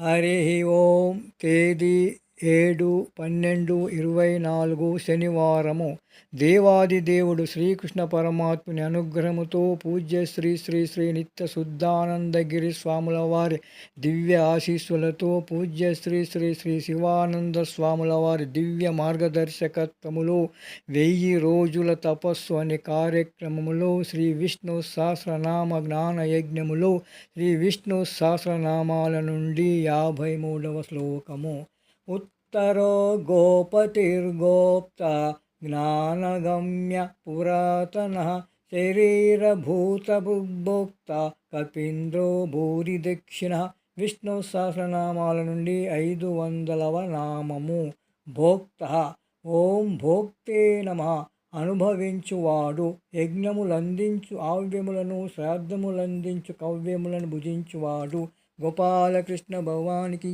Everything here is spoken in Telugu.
హరి ఓం. తేదీ 7/12/24 శనివారము. దేవాదిదేవుడు శ్రీకృష్ణ పరమాత్ముని అనుగ్రహముతో పూజ్య శ్రీ శ్రీ శ్రీ నిత్య శుద్ధానందగిరి స్వాముల వారి దివ్య ఆశీస్సులతో పూజ్య శ్రీ శ్రీ శ్రీ శివానంద స్వాముల వారి దివ్య మార్గదర్శకత్వములో 1000 రోజుల తపస్సు అనే కార్యక్రమములో శ్రీ విష్ణు సహస్రనామ జ్ఞాన యజ్ఞములో శ్రీ విష్ణు సహస్రనామాల నుండి 53వ శ్లోకము. ఉత్తరో గోపతిర్గోప్త జ్ఞానగమ్య పురాతన శరీరభూతభుగ్భోక్త కపీంద్రో భూరి దక్షిణ. విష్ణు సహస్రనామాల నుండి 500వ నామము. భోక్త. ఓం భోక్తే నమః. అనుభవించువాడు. యజ్ఞములందించు ఆవ్యములను, శ్రాద్ధములందించు కవ్యములను భుజించువాడు. గోపాలకృష్ణ భగవానికి